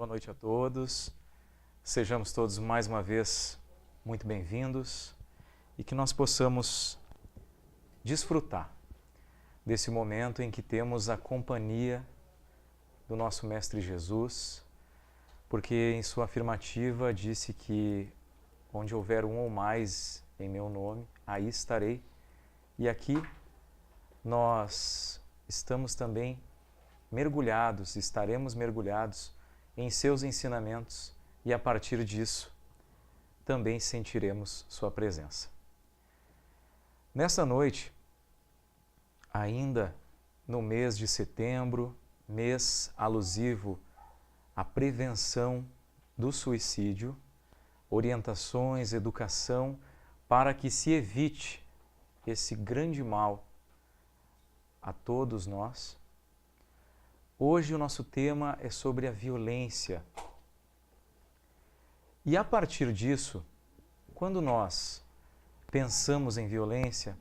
Boa noite a todos. Sejamos todos mais uma vez muito bem-vindos e que nós possamos desfrutar desse momento em que temos a companhia do nosso Mestre Jesus, porque em sua afirmativa disse que onde houver um ou mais em meu nome, aí estarei. E aqui nós estamos também mergulhados, estaremos mergulhados em seus ensinamentos e a partir disso também sentiremos sua presença. Nesta noite, ainda no mês de setembro, mês alusivo à prevenção do suicídio, orientações, educação para que se evite esse grande mal a todos nós. Hoje o nosso tema é sobre a violência. E a partir disso, quando nós pensamos em violência,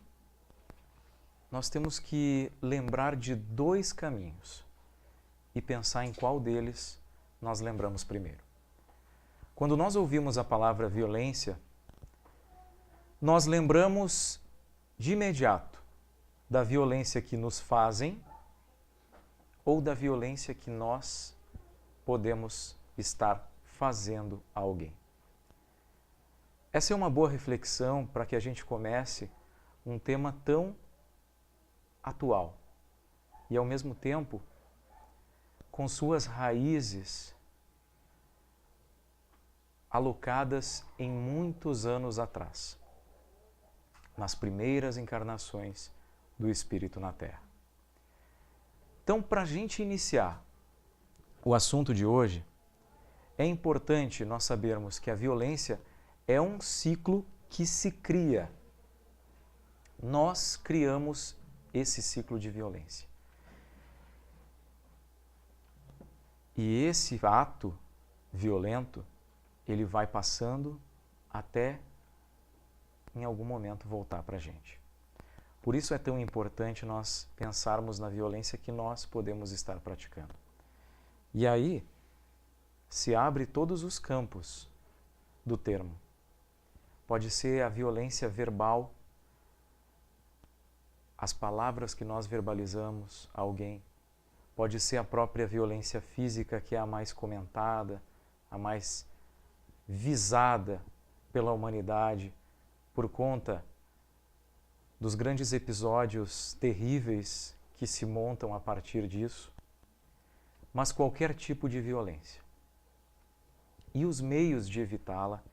nós temos que lembrar de dois caminhos e pensar em qual deles nós lembramos primeiro. Quando nós ouvimos a palavra violência, nós lembramos de imediato da violência que nos fazem ou da violência que nós podemos estar fazendo a alguém. Essa é uma boa reflexão para que a gente comece um tema tão atual e, ao mesmo tempo, com suas raízes alocadas em muitos anos atrás, nas primeiras encarnações do Espírito na Terra. Então, para a gente iniciar o assunto de hoje, é importante nós sabermos que a violência é um ciclo que se cria. Nós criamos esse ciclo de violência. E esse ato violento, ele vai passando até, em algum momento, voltar para a gente. Por isso é tão importante nós pensarmos na violência que nós podemos estar praticando. E aí se abre todos os campos do termo. Pode ser a violência verbal, as palavras que nós verbalizamos a alguém. Pode ser a própria violência física, que é a mais comentada, a mais visada pela humanidade por conta dos grandes episódios terríveis que se montam a partir disso, mas qualquer tipo de violência. E os meios de evitá-la,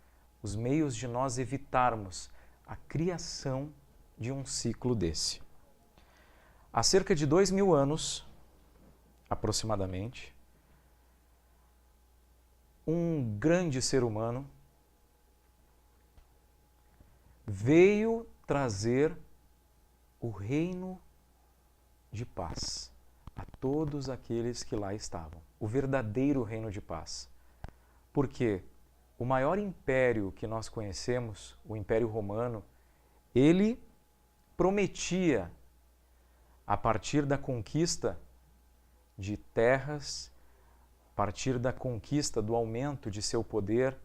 os meios de nós evitarmos a criação de um ciclo desse. Há cerca de 2000 anos, aproximadamente, um grande ser humano veio trazer o reino de paz a todos aqueles que lá estavam. O verdadeiro reino de paz. Porque o maior império que nós conhecemos, o Império Romano, ele prometia, a partir da conquista de terras, a partir da conquista do aumento de seu poder,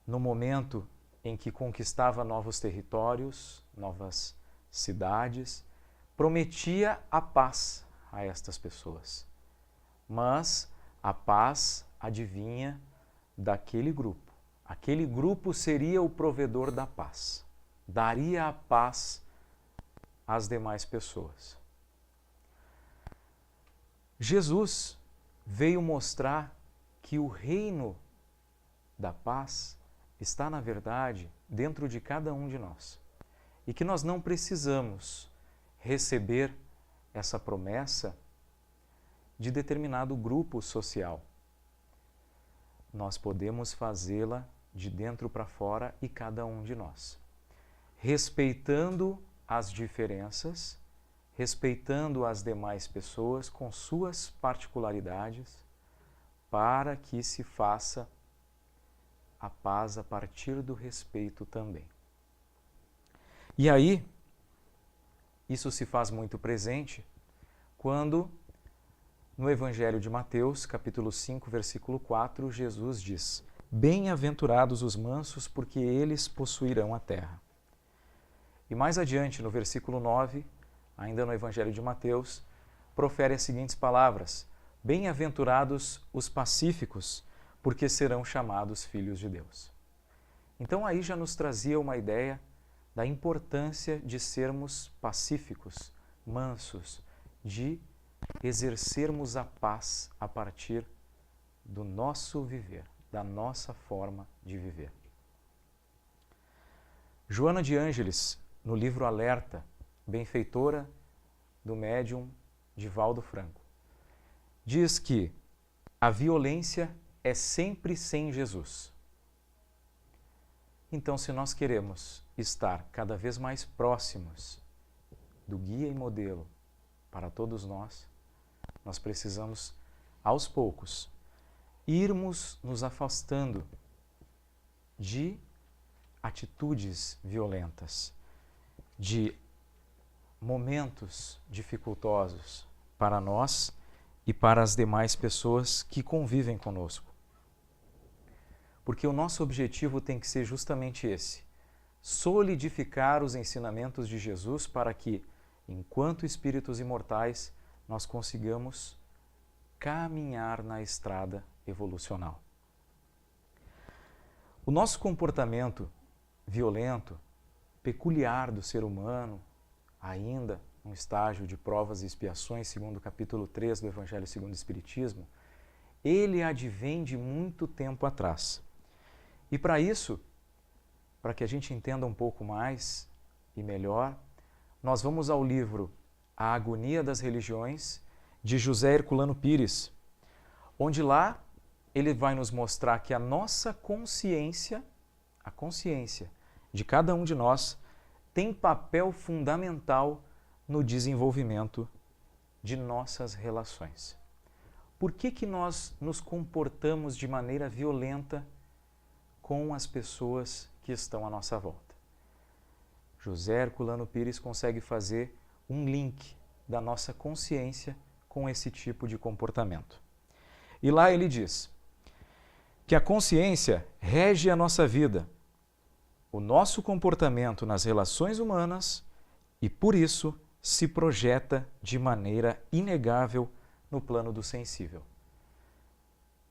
no momento em que conquistava novos territórios, novas cidades, prometia a paz a estas pessoas. Mas a paz adivinha daquele grupo. Aquele grupo seria o provedor da paz. Daria a paz às demais pessoas. Jesus veio mostrar que o reino da paz está, na verdade, dentro de cada um de nós. E que nós não precisamos receber essa promessa de determinado grupo social. Nós podemos fazê-la de dentro para fora e cada um de nós. Respeitando as diferenças, respeitando as demais pessoas com suas particularidades, para que se faça a paz a partir do respeito também. E aí, isso se faz muito presente quando no Evangelho de Mateus, capítulo 5, versículo 4, Jesus diz: Bem-aventurados os mansos, porque eles possuirão a terra. E mais adiante, no versículo 9, ainda no Evangelho de Mateus, profere as seguintes palavras: Bem-aventurados os pacíficos, porque serão chamados filhos de Deus. Então aí já nos trazia uma ideia da importância de sermos pacíficos, mansos, de exercermos a paz a partir do nosso viver, da nossa forma de viver. Joana de Ângeles, no livro Alerta, benfeitora do médium Divaldo Franco, diz que a violência é sempre sem Jesus. Então, se nós queremos estar cada vez mais próximos do guia e modelo para todos nós, nós precisamos, aos poucos, irmos nos afastando de atitudes violentas, de momentos dificultosos para nós e para as demais pessoas que convivem conosco. Porque o nosso objetivo tem que ser justamente esse: solidificar os ensinamentos de Jesus para que, enquanto espíritos imortais, nós consigamos caminhar na estrada evolucional. O nosso comportamento violento, peculiar do ser humano, ainda um estágio de provas e expiações, segundo o capítulo 3 do Evangelho segundo o Espiritismo, ele advém de muito tempo atrás. E para isso, para que a gente entenda um pouco mais e melhor, nós vamos ao livro A Agonia das Religiões, de José Herculano Pires, onde lá ele vai nos mostrar que a nossa consciência, a consciência de cada um de nós, tem papel fundamental no desenvolvimento de nossas relações. Por que nós nos comportamos de maneira violenta com as pessoas que estão à nossa volta? José Herculano Pires consegue fazer um link da nossa consciência com esse tipo de comportamento. E lá ele diz que a consciência rege a nossa vida, o nosso comportamento nas relações humanas e, por isso, se projeta de maneira inegável no plano do sensível.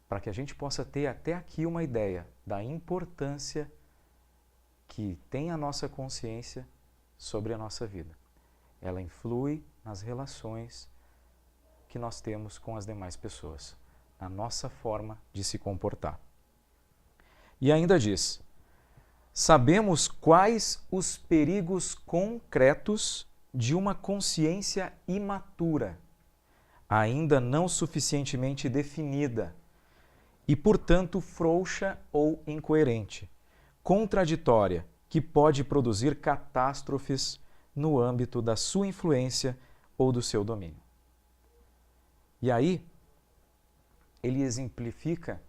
Para que a gente possa ter até aqui uma ideia da importância que tem a nossa consciência sobre a nossa vida. Ela influi nas relações que nós temos com as demais pessoas, na nossa forma de se comportar. E ainda diz: sabemos quais os perigos concretos de uma consciência imatura, ainda não suficientemente definida e, portanto, frouxa ou incoerente, contraditória, que pode produzir catástrofes no âmbito da sua influência ou do seu domínio. E aí, ele exemplifica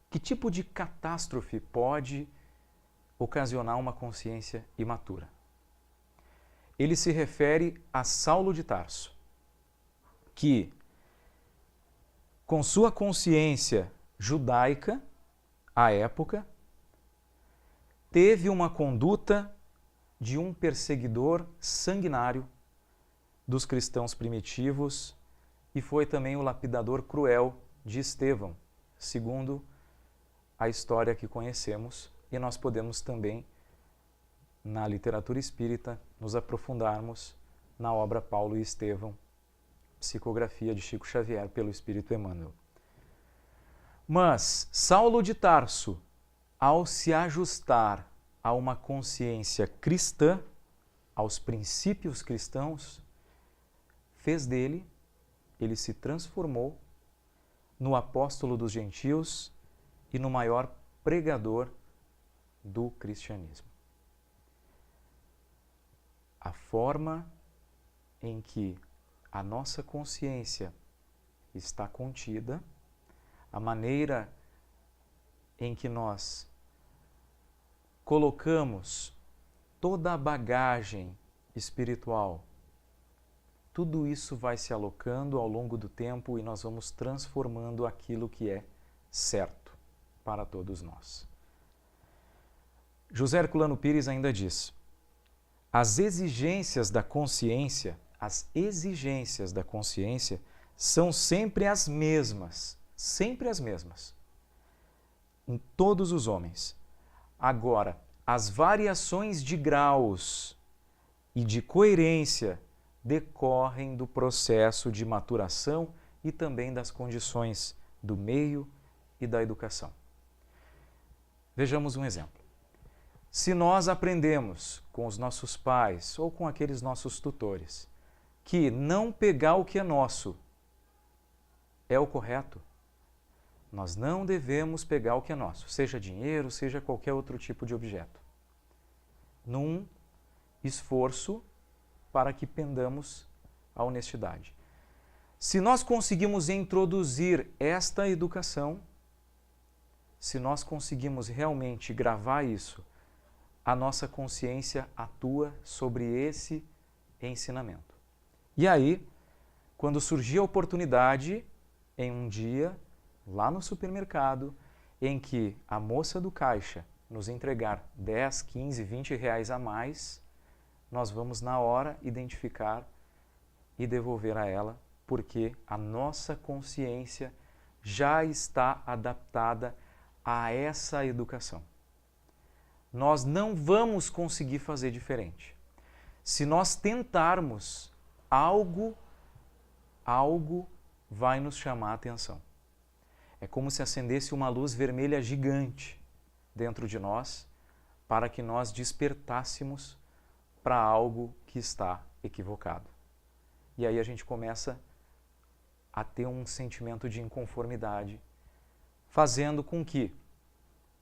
que tipo de catástrofe pode ocasionar uma consciência imatura. Ele se refere a Saulo de Tarso, que, com sua consciência judaica, à época, teve uma conduta de um perseguidor sanguinário dos cristãos primitivos e foi também o lapidador cruel de Estevão, segundo a história que conhecemos, e nós podemos também, na literatura espírita, nos aprofundarmos na obra Paulo e Estevão, psicografia de Chico Xavier pelo Espírito Emmanuel. Mas Saulo de Tarso, ao se ajustar a uma consciência cristã, aos princípios cristãos, ele se transformou no apóstolo dos gentios e no maior pregador do cristianismo. A forma em que a nossa consciência está contida, a maneira em que nós colocamos toda a bagagem espiritual, tudo isso vai se alocando ao longo do tempo e nós vamos transformando aquilo que é certo para todos nós. José Herculano Pires ainda diz: as exigências da consciência são sempre as mesmas em todos os homens. Agora, as variações de graus e de coerência decorrem do processo de maturação e também das condições do meio e da educação. Vejamos um exemplo. Se nós aprendemos com os nossos pais ou com aqueles nossos tutores que não pegar o que é nosso é o correto, nós não devemos pegar o que é nosso, seja dinheiro, seja qualquer outro tipo de objeto, num esforço para que pendamos a honestidade. Se nós conseguimos introduzir esta educação, se nós conseguimos realmente gravar isso, a nossa consciência atua sobre esse ensinamento. E aí, quando surgir a oportunidade, em um dia, lá no supermercado, em que a moça do caixa nos entregar 10, 15, 20 reais a mais, nós vamos na hora identificar e devolver a ela, porque a nossa consciência já está adaptada a essa educação. Nós não vamos conseguir fazer diferente. Se nós tentarmos, algo vai nos chamar a atenção. É como se acendesse uma luz vermelha gigante dentro de nós para que nós despertássemos para algo que está equivocado. E aí a gente começa a ter um sentimento de inconformidade, fazendo com que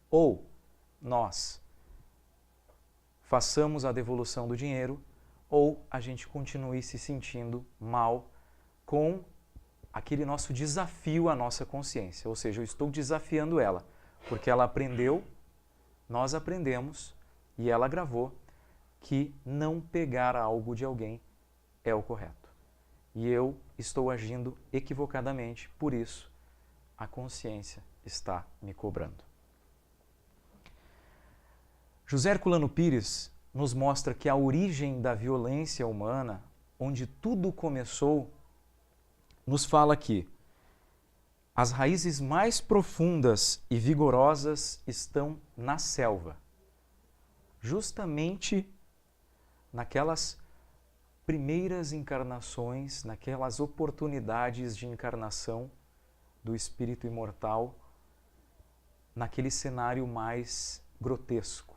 ou nós façamos a devolução do dinheiro ou a gente continue se sentindo mal com aquele nosso desafio à nossa consciência. Ou seja, eu estou desafiando ela, porque ela aprendeu, nós aprendemos e ela gravou que não pegar algo de alguém é o correto. E eu estou agindo equivocadamente, por isso a consciência está me cobrando. José Herculano Pires nos mostra que a origem da violência humana, onde tudo começou, nos fala que as raízes mais profundas e vigorosas estão na selva, justamente naquelas primeiras encarnações, naquelas oportunidades de encarnação do espírito imortal, naquele cenário mais grotesco,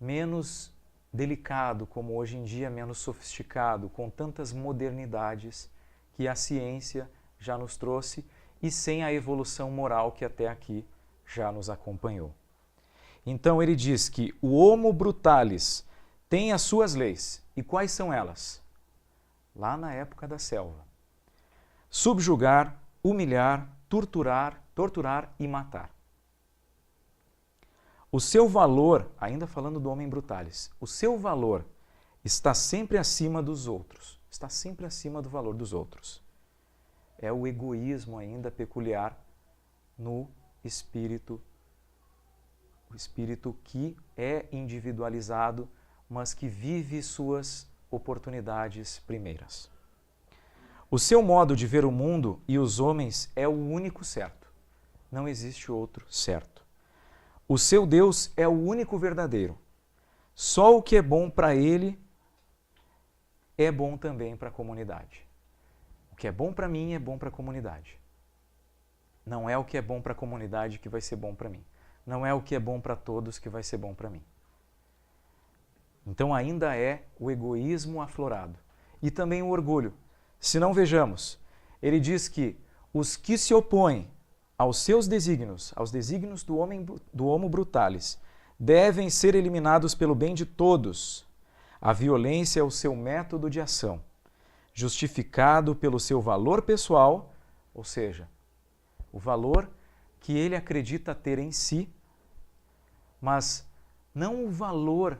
menos delicado, como hoje em dia, menos sofisticado, com tantas modernidades que a ciência já nos trouxe e sem a evolução moral que até aqui já nos acompanhou. Então ele diz que o Homo Brutalis tem as suas leis. E quais são elas? Lá na época da selva. Subjugar, humilhar, torturar e matar. O seu valor, ainda falando do homem brutalis, o seu valor está sempre acima dos outros, está sempre acima do valor dos outros. É o egoísmo ainda peculiar no espírito, o espírito que é individualizado, mas que vive suas oportunidades primeiras. O seu modo de ver o mundo e os homens é o único certo. Não existe outro certo. O seu Deus é o único verdadeiro. Só o que é bom para ele é bom também para a comunidade. O que é bom para mim é bom para a comunidade. Não é o que é bom para a comunidade que vai ser bom para mim. Não é o que é bom para todos que vai ser bom para mim. Então ainda é o egoísmo aflorado. E também o orgulho. Se não vejamos, ele diz que os que se opõem aos seus desígnios, aos desígnios do Homo Brutalis, devem ser eliminados pelo bem de todos. A violência é o seu método de ação, justificado pelo seu valor pessoal, ou seja, o valor que ele acredita ter em si, mas não o valor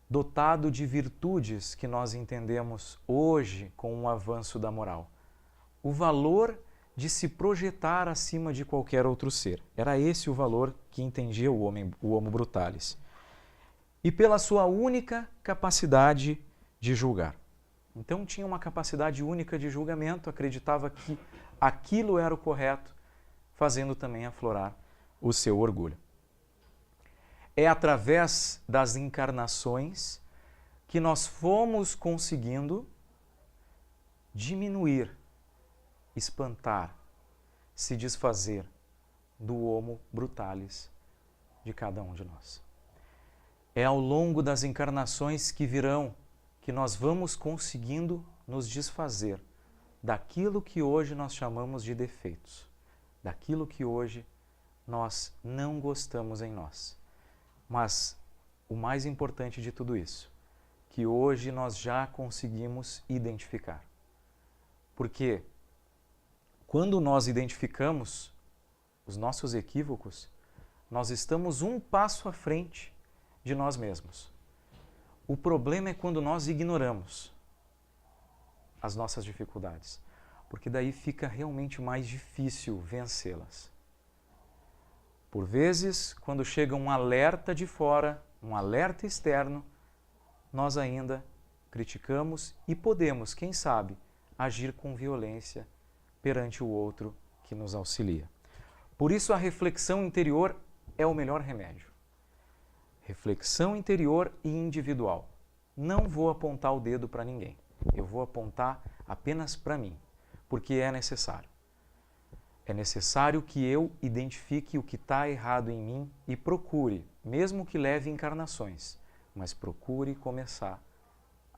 dotado de virtudes que nós entendemos hoje com o avanço da moral. O valor de se projetar acima de qualquer outro ser. Era esse o valor que entendia o Homo Brutalis. E pela sua única capacidade de julgar. Então tinha uma capacidade única de julgamento, acreditava que aquilo era o correto, fazendo também aflorar o seu orgulho. É através das encarnações que nós fomos conseguindo diminuir, espantar, se desfazer do Homo Brutalis de cada um de nós. É ao longo das encarnações que virão que nós vamos conseguindo nos desfazer daquilo que hoje nós chamamos de defeitos, daquilo que hoje nós não gostamos em nós. Mas o mais importante de tudo isso, que hoje nós já conseguimos identificar. Porque quando nós identificamos os nossos equívocos, nós estamos um passo à frente de nós mesmos. O problema é quando nós ignoramos as nossas dificuldades, porque daí fica realmente mais difícil vencê-las. Por vezes, quando chega um alerta de fora, um alerta externo, nós ainda criticamos e podemos, quem sabe, agir com violência perante o outro que nos auxilia. Por isso, a reflexão interior é o melhor remédio. Reflexão interior e individual. Não vou apontar o dedo para ninguém. Eu vou apontar apenas para mim, porque é necessário. É necessário que eu identifique o que está errado em mim e procure, mesmo que leve encarnações, mas procure começar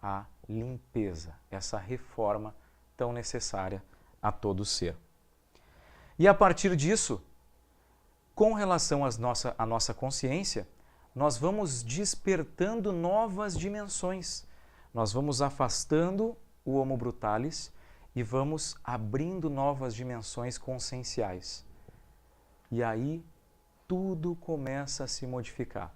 a limpeza, essa reforma tão necessária a todo ser. E a partir disso, com relação à nossa consciência, nós vamos despertando novas dimensões. Nós vamos afastando o Homo Brutalis e vamos abrindo novas dimensões conscienciais. E aí tudo começa a se modificar.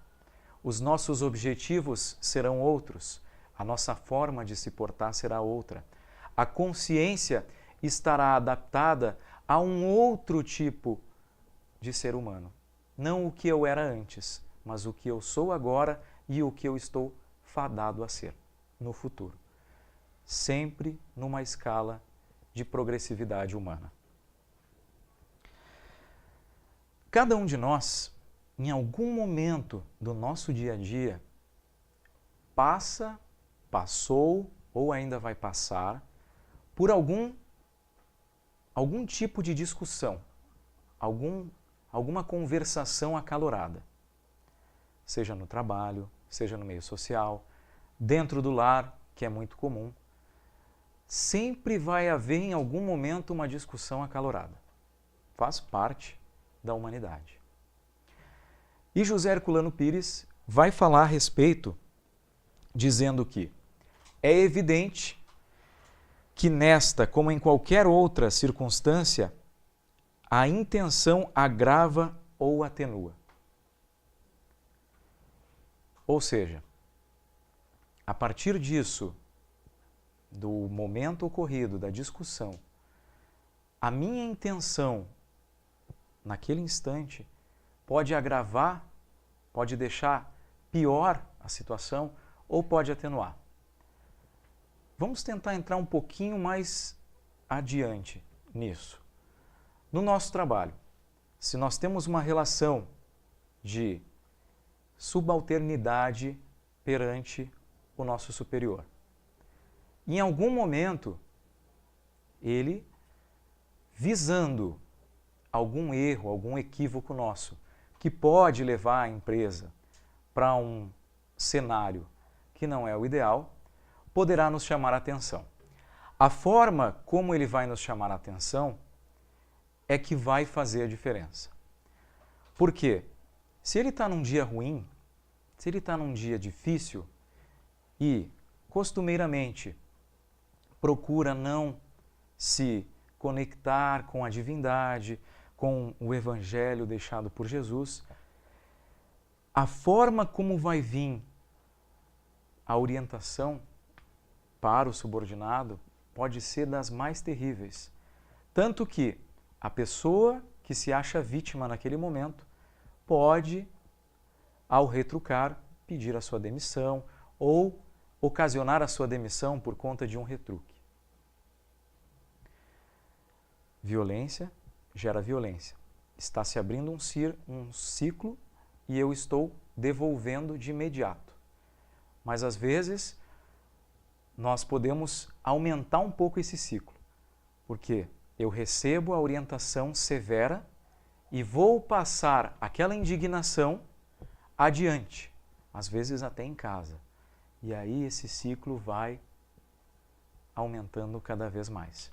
Os nossos objetivos serão outros, a nossa forma de se portar será outra. A consciência estará adaptada a um outro tipo de ser humano. Não o que eu era antes, mas o que eu sou agora e o que eu estou fadado a ser no futuro. Sempre numa escala de progressividade humana. Cada um de nós, em algum momento do nosso dia a dia, passou ou ainda vai passar por algum tipo de discussão, alguma conversação acalorada. Seja no trabalho, seja no meio social, dentro do lar, que é muito comum. Sempre vai haver em algum momento uma discussão acalorada. Faz parte da humanidade. E José Herculano Pires vai falar a respeito, dizendo que é evidente que nesta, como em qualquer outra circunstância, a intenção agrava ou atenua. Ou seja, a partir disso, do momento ocorrido, da discussão, a minha intenção naquele instante pode agravar, pode deixar pior a situação ou pode atenuar. Vamos tentar entrar um pouquinho mais adiante nisso. No nosso trabalho, se nós temos uma relação de subalternidade perante o nosso superior, em algum momento, ele, visando algum erro, algum equívoco nosso, que pode levar a empresa para um cenário que não é o ideal, poderá nos chamar a atenção. A forma como ele vai nos chamar a atenção é que vai fazer a diferença. Por quê? Se ele está num dia ruim, se ele está num dia difícil e, costumeiramente, procura não se conectar com a divindade, com o evangelho deixado por Jesus, a forma como vai vir a orientação para o subordinado pode ser das mais terríveis. Tanto que a pessoa que se acha vítima naquele momento pode, ao retrucar, pedir a sua demissão ou ocasionar a sua demissão por conta de um retruque. Violência gera violência. Está se abrindo um ciclo e eu estou devolvendo de imediato. Mas às vezes nós podemos aumentar um pouco esse ciclo, porque eu recebo a orientação severa e vou passar aquela indignação adiante, às vezes até em casa. E aí esse ciclo vai aumentando cada vez mais.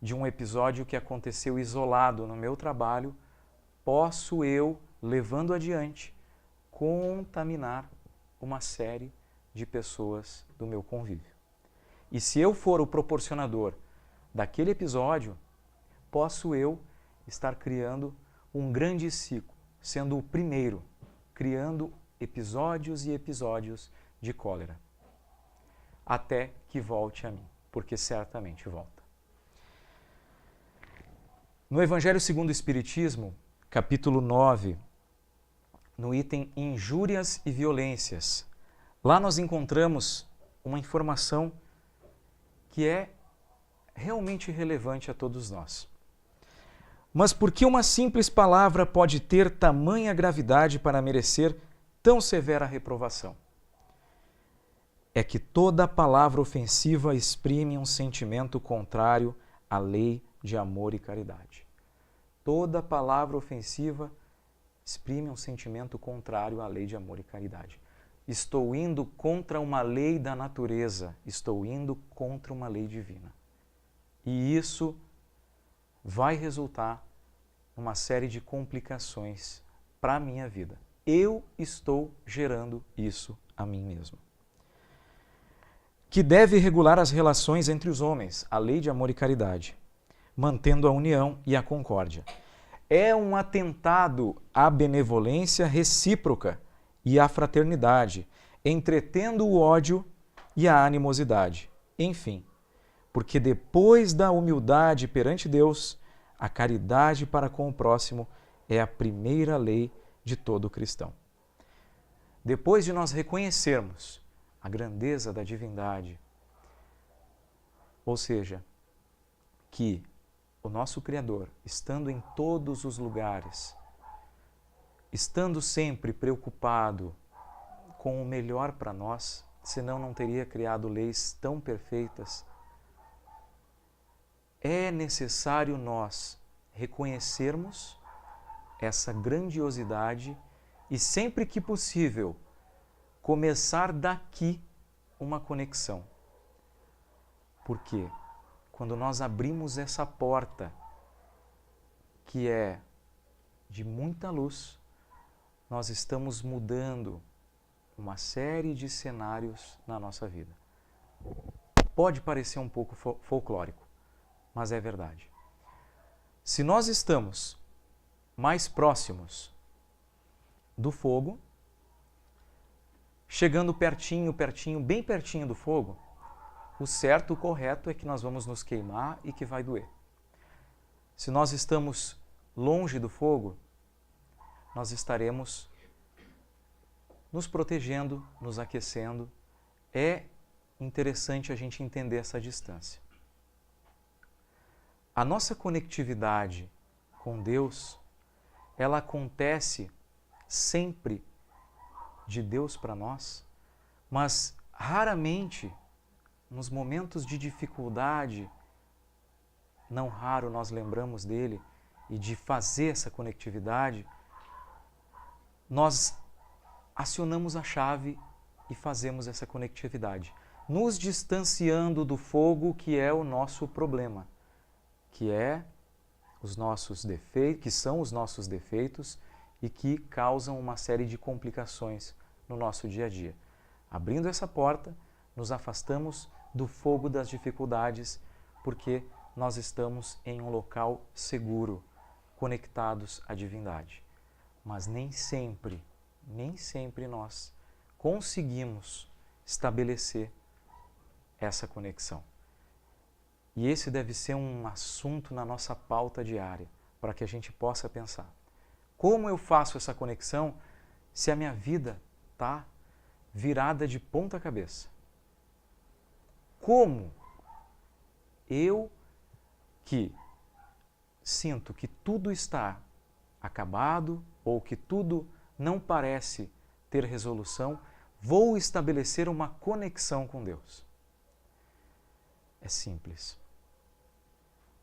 De um episódio que aconteceu isolado no meu trabalho, posso eu, levando adiante, contaminar uma série de pessoas do meu convívio. E se eu for o proporcionador daquele episódio, posso eu estar criando um grande ciclo, sendo o primeiro, criando episódios e episódios de cólera, até que volte a mim, porque certamente volta. No Evangelho segundo o Espiritismo, capítulo 9, no item Injúrias e Violências, lá nós encontramos uma informação que é realmente relevante a todos nós. Mas por que uma simples palavra pode ter tamanha gravidade para merecer tão severa reprovação? É que toda palavra ofensiva exprime um sentimento contrário à lei de amor e caridade. Toda palavra ofensiva exprime um sentimento contrário à lei de amor e caridade. Estou indo contra uma lei da natureza, estou indo contra uma lei divina. E isso vai resultar numa série de complicações para a minha vida. Eu estou gerando isso a mim mesmo. Que deve regular as relações entre os homens, a lei de amor e caridade, mantendo a união e a concórdia. É um atentado à benevolência recíproca e à fraternidade, entretendo o ódio e a animosidade. Enfim, porque depois da humildade perante Deus, a caridade para com o próximo é a primeira lei de todo cristão. Depois de nós reconhecermos a grandeza da divindade, ou seja, que o nosso Criador, estando em todos os lugares, estando sempre preocupado com o melhor para nós, senão não teria criado leis tão perfeitas, é necessário nós reconhecermos essa grandiosidade e, sempre que possível, começar daqui uma conexão. Porque quando nós abrimos essa porta, que é de muita luz, nós estamos mudando uma série de cenários na nossa vida. Pode parecer um pouco folclórico, mas é verdade. Se nós estamos mais próximos do fogo, chegando pertinho, bem pertinho do fogo, o certo, o correto é que nós vamos nos queimar e que vai doer. Se nós estamos longe do fogo, nós estaremos nos protegendo, nos aquecendo. É interessante a gente entender essa distância. A nossa conectividade com Deus, ela acontece sempre de Deus para nós, mas raramente, nos momentos de dificuldade, não raro nós lembramos dele e de fazer essa conectividade, nós acionamos a chave e fazemos essa conectividade, nos distanciando do fogo que é o nosso problema, que é os nossos defeitos, que são os nossos defeitos e que causam uma série de complicações no nosso dia a dia. Abrindo essa porta, nos afastamos do fogo das dificuldades, porque nós estamos em um local seguro, conectados à divindade. Mas nem sempre nós conseguimos estabelecer essa conexão. E esse deve ser um assunto na nossa pauta diária, para que a gente possa pensar. Como eu faço essa conexão se a minha vida está virada de ponta cabeça? Como eu que sinto que tudo está acabado ou que tudo não parece ter resolução, vou estabelecer uma conexão com Deus? É simples.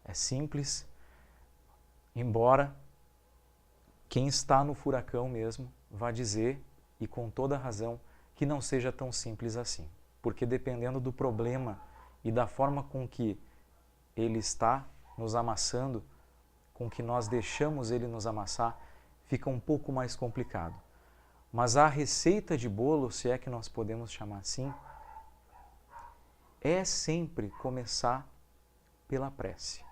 É simples, embora quem está no furacão mesmo vá dizer, e com toda razão, que não seja tão simples assim. Porque dependendo do problema e da forma com que ele está nos amassando, com que nós deixamos ele nos amassar, fica um pouco mais complicado. Mas a receita de bolo, se é que nós podemos chamar assim, é sempre começar pela prece.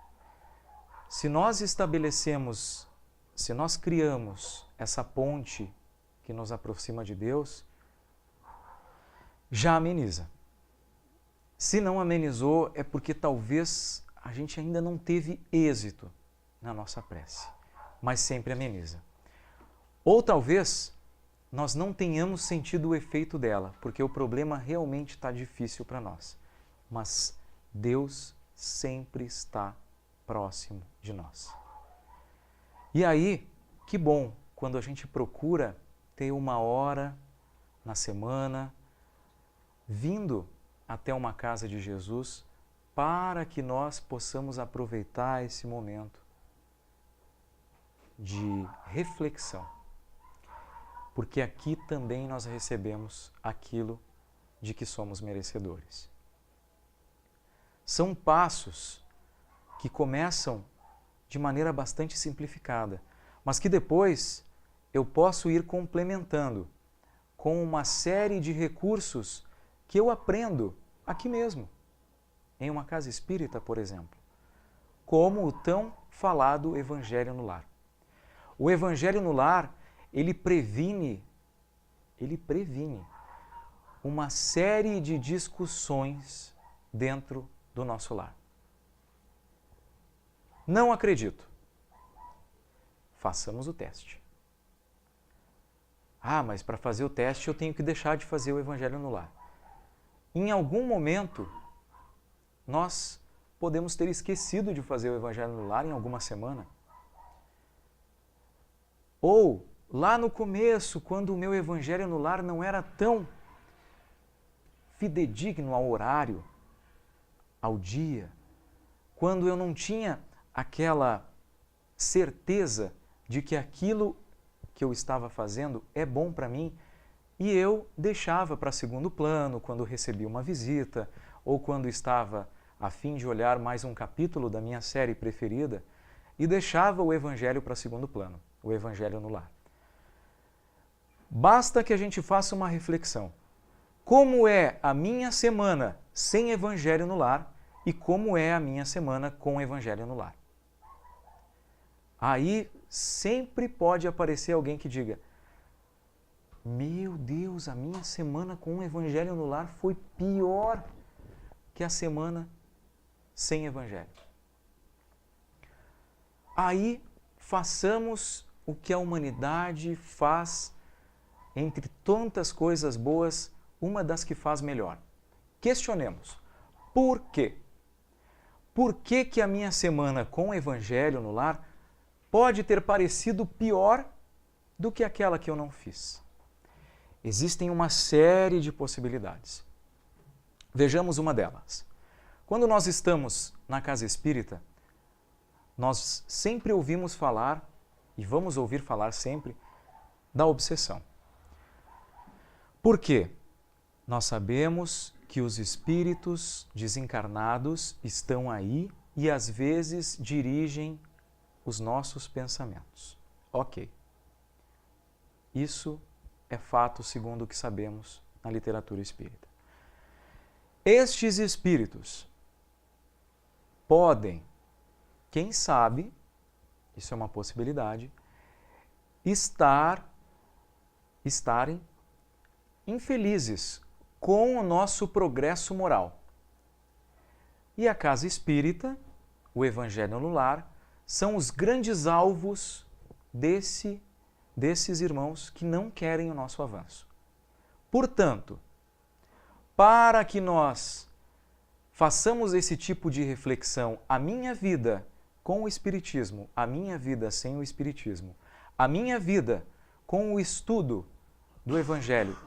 Se nós estabelecemos, se nós criamos essa ponte que nos aproxima de Deus, já ameniza. Se não amenizou, é porque talvez a gente ainda não teve êxito na nossa prece, mas sempre ameniza. Ou talvez nós não tenhamos sentido o efeito dela, porque o problema realmente está difícil para nós. Mas Deus sempre está próximo de nós. E aí, que bom quando a gente procura ter uma hora na semana, vindo até uma casa de Jesus, para que nós possamos aproveitar esse momento de reflexão. Porque aqui também nós recebemos aquilo de que somos merecedores. São passos que começam de maneira bastante simplificada, mas que depois eu posso ir complementando com uma série de recursos que eu aprendo aqui mesmo, em uma casa espírita, por exemplo, como o tão falado Evangelho no Lar. O Evangelho no Lar, ele previne uma série de discussões dentro do nosso lar. Não acredito. Façamos o teste. Ah, mas para fazer o teste eu tenho que deixar de fazer o Evangelho no Lar. Em algum momento, nós podemos ter esquecido de fazer o Evangelho no Lar em alguma semana. Ou, lá no começo, quando o meu Evangelho no Lar não era tão fidedigno ao horário, ao dia, quando eu não tinha aquela certeza de que aquilo que eu estava fazendo é bom para mim, e eu deixava para segundo plano quando recebia uma visita ou quando estava a fim de olhar mais um capítulo da minha série preferida, e deixava o Evangelho para segundo plano, o Evangelho no Lar. Basta que a gente faça uma reflexão. Como é a minha semana sem Evangelho no Lar e como é a minha semana com Evangelho no Lar? Aí sempre pode aparecer alguém que diga: meu Deus, a minha semana com o Evangelho no Lar foi pior que a semana sem Evangelho. Aí façamos o que a humanidade faz, entre tantas coisas boas, uma das que faz melhor. Questionemos. Por quê? Por que que a minha semana com o Evangelho no Lar pode ter parecido pior do que aquela que eu não fiz? Existem uma série de possibilidades. Vejamos uma delas. Quando nós estamos na casa espírita, nós sempre ouvimos falar, e vamos ouvir falar sempre, da obsessão. Por quê? Nós sabemos que os espíritos desencarnados estão aí e às vezes dirigem os nossos pensamentos. Ok. Isso é fato segundo o que sabemos na literatura espírita. Estes espíritos podem, quem sabe, isso é uma possibilidade, estarem infelizes com o nosso progresso moral. E a casa espírita, o Evangelho no Lar, são os grandes alvos desses irmãos que não querem o nosso avanço. Portanto, para que nós façamos esse tipo de reflexão, a minha vida com o Espiritismo, a minha vida sem o Espiritismo, a minha vida com o estudo do Evangelho,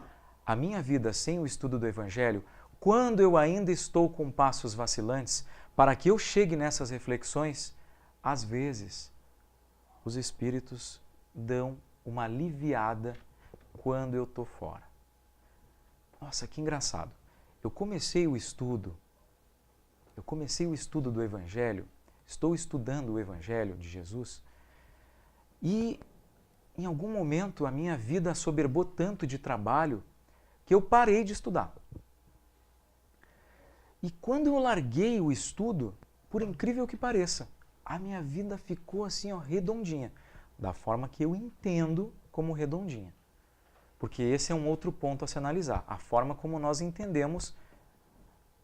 a minha vida sem o estudo do Evangelho, quando eu ainda estou com passos vacilantes, para que eu chegue nessas reflexões, às vezes os Espíritos dão uma aliviada quando eu estou fora. Nossa, que engraçado. Eu comecei o estudo do Evangelho, estou estudando o Evangelho de Jesus e em algum momento a minha vida assoberbou tanto de trabalho que eu parei de estudar. E quando eu larguei o estudo, por incrível que pareça, a minha vida ficou assim, ó, redondinha, da forma que eu entendo como redondinha. Porque esse é um outro ponto a se analisar, a forma como nós entendemos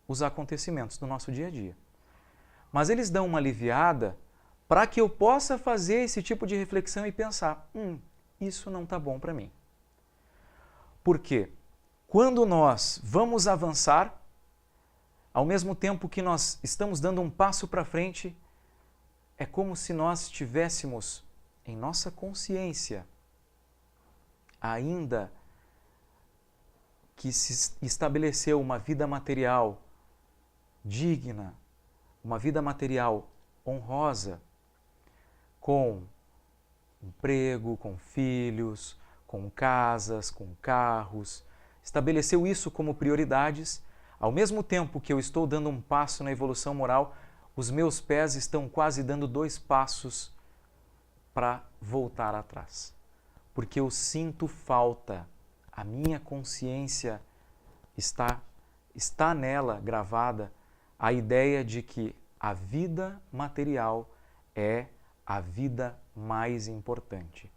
os acontecimentos do nosso dia a dia. Mas eles dão uma aliviada para que eu possa fazer esse tipo de reflexão e pensar, isso não está bom para mim. Porque quando nós vamos avançar, ao mesmo tempo que nós estamos dando um passo para frente, é como se nós tivéssemos em nossa consciência ainda que se estabeleceu uma vida material digna, uma vida material honrosa, com emprego, com filhos, com casas, com carros, estabeleceu isso como prioridades. Ao mesmo tempo que eu estou dando um passo na evolução moral, os meus pés estão quase dando 2 passos para voltar atrás. Porque eu sinto falta, a minha consciência está nela gravada a ideia de que a vida material é a vida mais importante,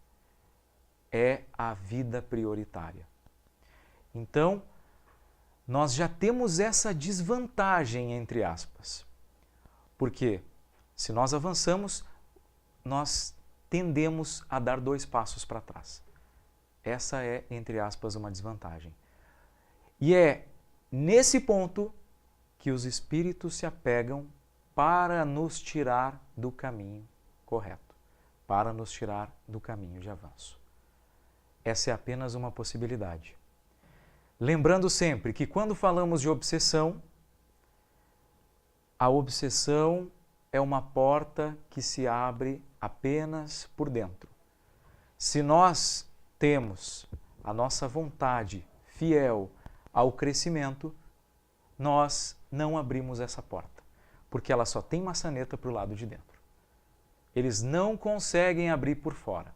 é a vida prioritária. Então, nós já temos essa desvantagem, entre aspas, porque se nós avançamos, nós tendemos a dar 2 passos para trás. Essa é, entre aspas, uma desvantagem. E é nesse ponto que os espíritos se apegam para nos tirar do caminho correto, para nos tirar do caminho de avanço. Essa é apenas uma possibilidade. Lembrando sempre que quando falamos de obsessão, a obsessão é uma porta que se abre apenas por dentro. Se nós temos a nossa vontade fiel ao crescimento, nós não abrimos essa porta, porque ela só tem maçaneta para o lado de dentro. Eles não conseguem abrir por fora.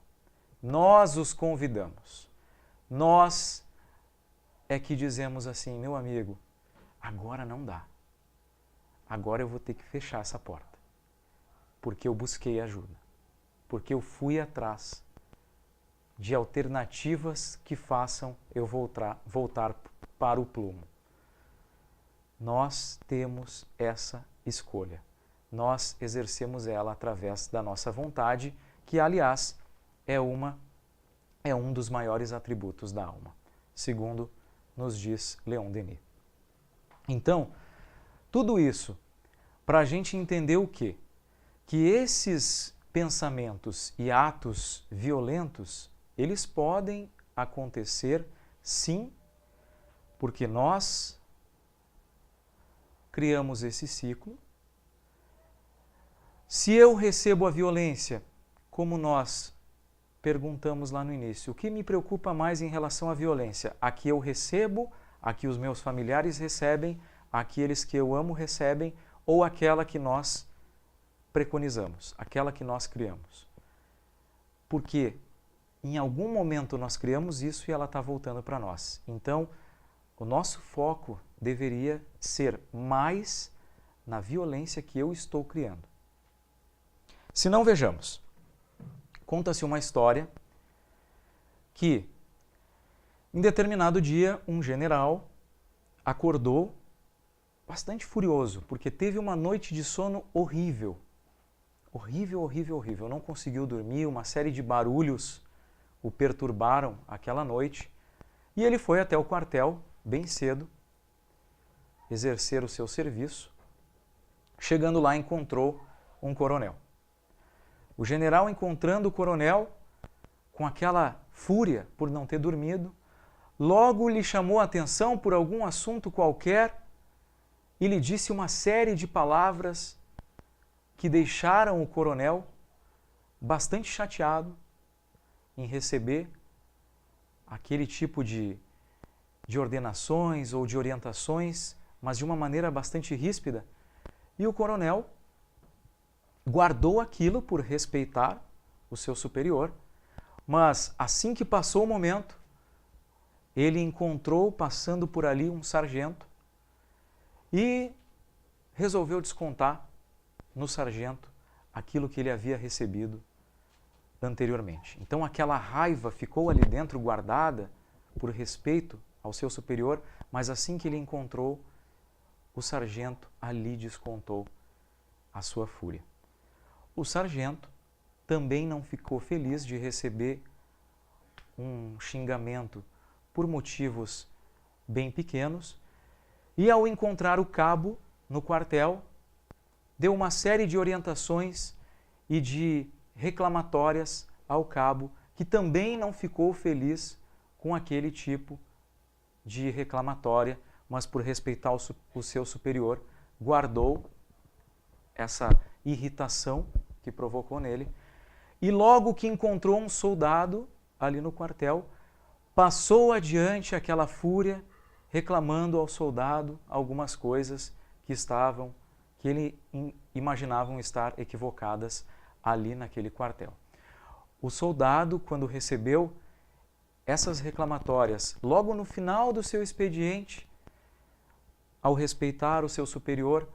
Nós os convidamos. Nós é que dizemos assim, meu amigo, agora não dá. Agora eu vou ter que fechar essa porta, porque eu busquei ajuda, porque eu fui atrás de alternativas que façam eu voltar para o plumo. Nós temos essa escolha. Nós exercemos ela através da nossa vontade, que, aliás, é um dos maiores atributos da alma, segundo nos diz Leon Denis. Então, tudo isso para a gente entender o quê? Que esses pensamentos e atos violentos, eles podem acontecer, sim, porque nós criamos esse ciclo. Se eu recebo a violência, como nós perguntamos lá no início, o que me preocupa mais em relação à violência? A que eu recebo, a que os meus familiares recebem, aqueles que eu amo recebem, ou aquela que nós preconizamos, aquela que nós criamos? Porque em algum momento nós criamos isso e ela está voltando para nós. Então, o nosso foco deveria ser mais na violência que eu estou criando. Se não, vejamos. Conta-se uma história que, em determinado dia, um general acordou bastante furioso, porque teve uma noite de sono horrível. Horrível, horrível, horrível. Não conseguiu dormir, uma série de barulhos o perturbaram aquela noite. E ele foi até o quartel, bem cedo, exercer o seu serviço. Chegando lá, encontrou um coronel. O general, encontrando o coronel, com aquela fúria por não ter dormido, logo lhe chamou a atenção por algum assunto qualquer e lhe disse uma série de palavras que deixaram o coronel bastante chateado em receber aquele tipo de ordenações ou de orientações, mas de uma maneira bastante ríspida. E o coronel guardou aquilo por respeitar o seu superior, mas assim que passou o momento, ele encontrou passando por ali um sargento e resolveu descontar no sargento aquilo que ele havia recebido anteriormente. Então aquela raiva ficou ali dentro guardada por respeito ao seu superior, mas assim que ele encontrou o sargento, ali descontou a sua fúria. O sargento também não ficou feliz de receber um xingamento por motivos bem pequenos e, ao encontrar o cabo no quartel, deu uma série de orientações e de reclamatórias ao cabo, que também não ficou feliz com aquele tipo de reclamatória, mas por respeitar o seu superior, guardou essa irritação que provocou nele. E logo que encontrou um soldado ali no quartel, passou adiante aquela fúria, reclamando ao soldado algumas coisas que ele imaginavam estar equivocadas ali naquele quartel. O soldado, quando recebeu essas reclamatórias, logo no final do seu expediente, ao respeitar o seu superior,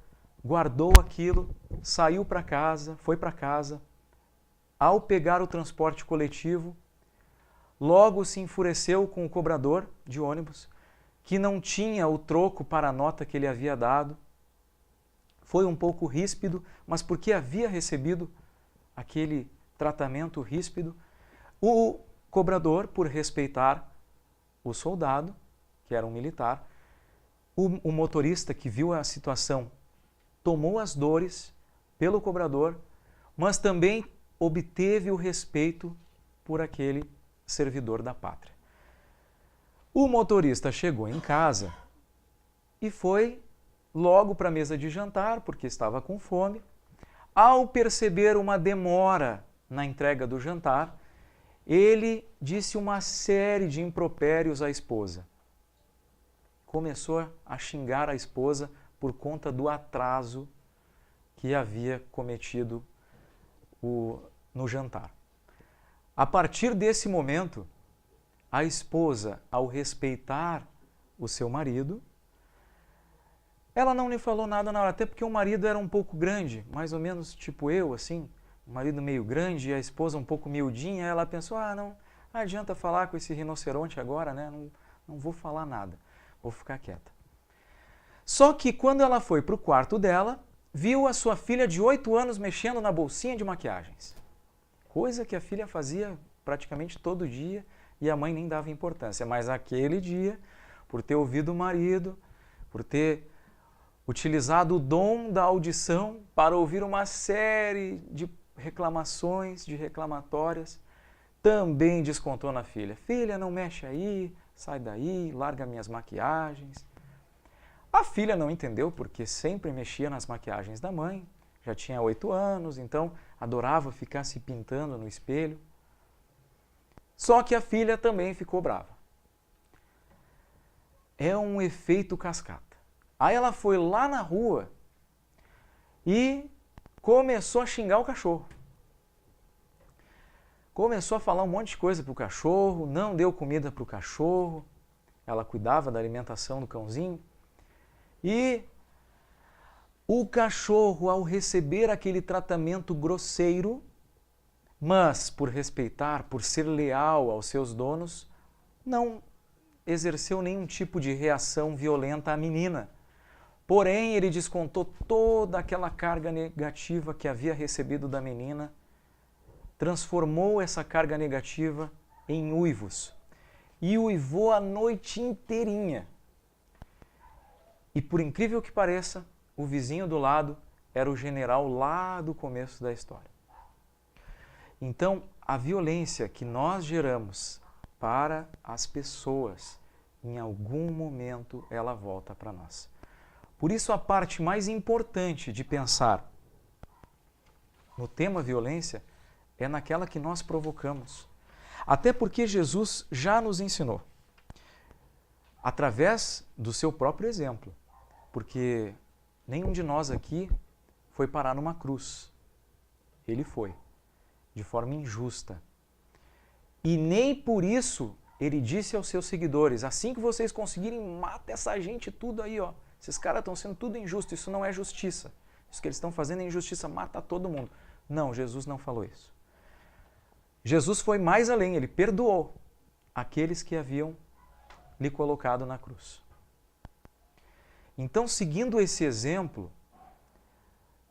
guardou aquilo, saiu para casa, foi para casa. Ao pegar o transporte coletivo, logo se enfureceu com o cobrador de ônibus, que não tinha o troco para a nota que ele havia dado. Foi um pouco ríspido, mas porque havia recebido aquele tratamento ríspido, o cobrador, por respeitar o soldado, que era um militar, o motorista que viu a situação tomou as dores pelo cobrador, mas também obteve o respeito por aquele servidor da pátria. O motorista chegou em casa e foi logo para a mesa de jantar, porque estava com fome. Ao perceber uma demora na entrega do jantar, ele disse uma série de impropérios à esposa. Começou a xingar a esposa por conta do atraso que havia cometido no jantar. A partir desse momento, a esposa, ao respeitar o seu marido, ela não lhe falou nada na hora, até porque o marido era um pouco grande, mais ou menos tipo eu, assim, um marido meio grande e a esposa um pouco miudinha. Ela pensou, não adianta falar com esse rinoceronte agora, né? Não vou falar nada, vou ficar quieta. Só que quando ela foi para o quarto dela, viu a sua filha de 8 anos mexendo na bolsinha de maquiagens. Coisa que a filha fazia praticamente todo dia e a mãe nem dava importância. Mas aquele dia, por ter ouvido o marido, por ter utilizado o dom da audição para ouvir uma série de reclamações, de reclamatórias, também descontou na filha. Filha, não mexe aí, sai daí, larga minhas maquiagens. A filha não entendeu porque sempre mexia nas maquiagens da mãe, já tinha 8 anos, então adorava ficar se pintando no espelho. Só que a filha também ficou brava. É um efeito cascata. Aí ela foi lá na rua e começou a xingar o cachorro. Começou a falar um monte de coisa para o cachorro, não deu comida para o cachorro, ela cuidava da alimentação do cãozinho. E o cachorro, ao receber aquele tratamento grosseiro, mas por respeitar, por ser leal aos seus donos, não exerceu nenhum tipo de reação violenta à menina. Porém, ele descontou toda aquela carga negativa que havia recebido da menina, transformou essa carga negativa em uivos e uivou a noite inteirinha. E por incrível que pareça, o vizinho do lado era o general lá do começo da história. Então, a violência que nós geramos para as pessoas, em algum momento ela volta para nós. Por isso, a parte mais importante de pensar no tema violência é naquela que nós provocamos. Até porque Jesus já nos ensinou, através do seu próprio exemplo, porque nenhum de nós aqui foi parar numa cruz. Ele foi, de forma injusta. E nem por isso ele disse aos seus seguidores, assim que vocês conseguirem, mata essa gente tudo aí, ó. Esses caras estão sendo tudo injusto, isso não é justiça. Isso que eles estão fazendo é injustiça, mata todo mundo. Não, Jesus não falou isso. Jesus foi mais além, ele perdoou aqueles que haviam lhe colocado na cruz. Então, seguindo esse exemplo,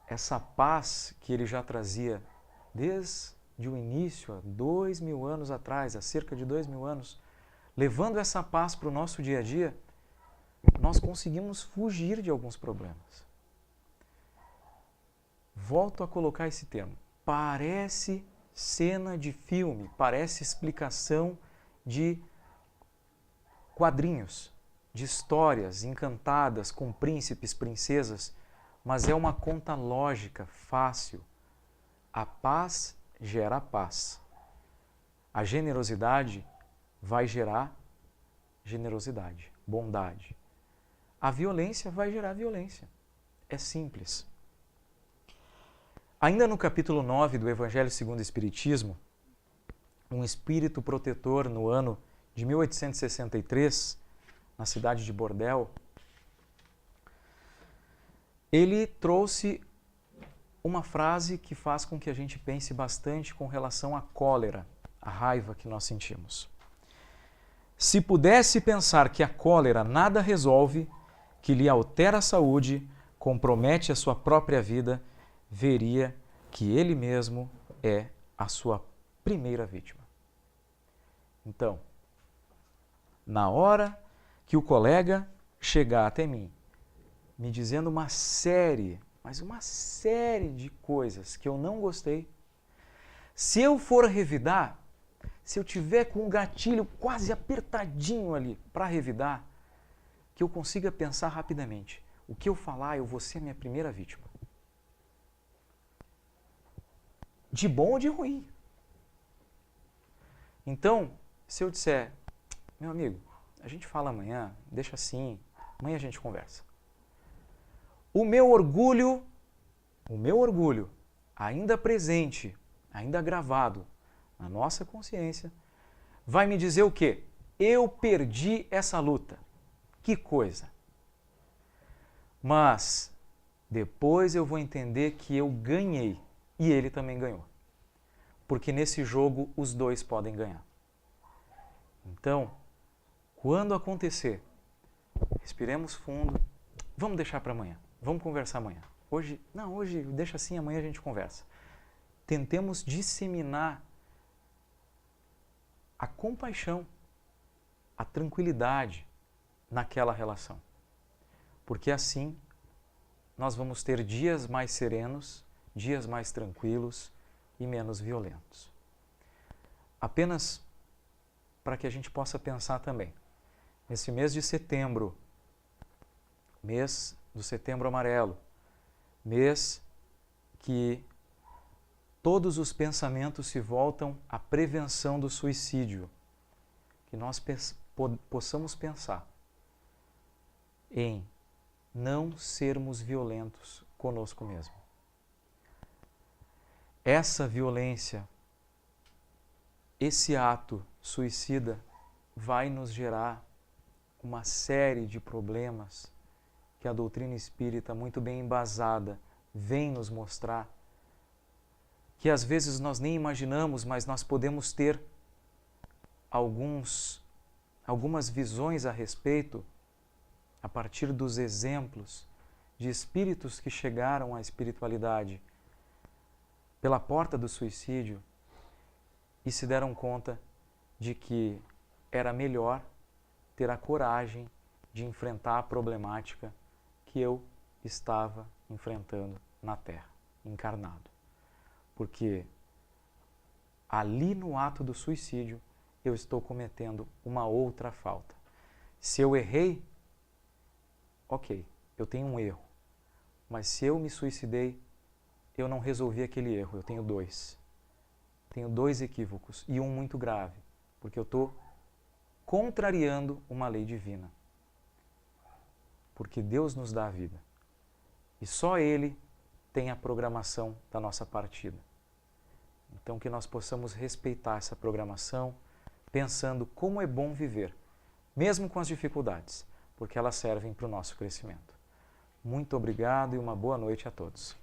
essa paz que ele já trazia desde o início, há 2000 anos atrás, há cerca de 2000 anos, levando essa paz para o nosso dia a dia, nós conseguimos fugir de alguns problemas. Volto a colocar esse termo. Parece cena de filme, parece explicação de quadrinhos, de histórias encantadas com príncipes, princesas, mas é uma conta lógica, fácil. A paz gera paz. A generosidade vai gerar generosidade, bondade. A violência vai gerar violência. É simples. Ainda no capítulo 9 do Evangelho segundo o Espiritismo, um espírito protetor no ano de 1863, na cidade de Bordel, ele trouxe uma frase que faz com que a gente pense bastante com relação à cólera, à raiva que nós sentimos. Se pudesse pensar que a cólera nada resolve, que lhe altera a saúde, compromete a sua própria vida, veria que ele mesmo é a sua primeira vítima. Então, na hora que o colega chegar até mim, me dizendo uma série de coisas que eu não gostei, se eu for revidar, se eu tiver com um gatilho quase apertadinho ali para revidar, que eu consiga pensar rapidamente. O que eu falar, eu vou ser a minha primeira vítima. De bom ou de ruim. Então, se eu disser, meu amigo, a gente fala amanhã, deixa assim, amanhã a gente conversa. O meu orgulho, ainda presente, ainda gravado na nossa consciência, vai me dizer o quê? Eu perdi essa luta. Que coisa! Mas depois eu vou entender que eu ganhei e ele também ganhou. Porque nesse jogo os dois podem ganhar. Então, quando acontecer, respiremos fundo, vamos deixar para amanhã, vamos conversar amanhã. Hoje deixa assim, amanhã a gente conversa. Tentemos disseminar a compaixão, a tranquilidade naquela relação. Porque assim nós vamos ter dias mais serenos, dias mais tranquilos e menos violentos. Apenas para que a gente possa pensar também. Nesse mês de setembro, mês do Setembro Amarelo, mês que todos os pensamentos se voltam à prevenção do suicídio, que nós possamos pensar em não sermos violentos conosco mesmo. Essa violência, esse ato suicida vai nos gerar uma série de problemas que a doutrina espírita, muito bem embasada, vem nos mostrar, que às vezes nós nem imaginamos, mas nós podemos ter alguns algumas visões a respeito, a partir dos exemplos de espíritos que chegaram à espiritualidade pela porta do suicídio e se deram conta de que era melhor ter a coragem de enfrentar a problemática que eu estava enfrentando na Terra, encarnado. Porque ali no ato do suicídio eu estou cometendo uma outra falta. Se eu errei, ok, eu tenho um erro. Mas se eu me suicidei, eu não resolvi aquele erro, eu tenho dois. Tenho dois equívocos e um muito grave, porque eu estou contrariando uma lei divina. Porque Deus nos dá a vida. E só Ele tem a programação da nossa partida. Então que nós possamos respeitar essa programação, pensando como é bom viver, mesmo com as dificuldades, porque elas servem para o nosso crescimento. Muito obrigado e uma boa noite a todos.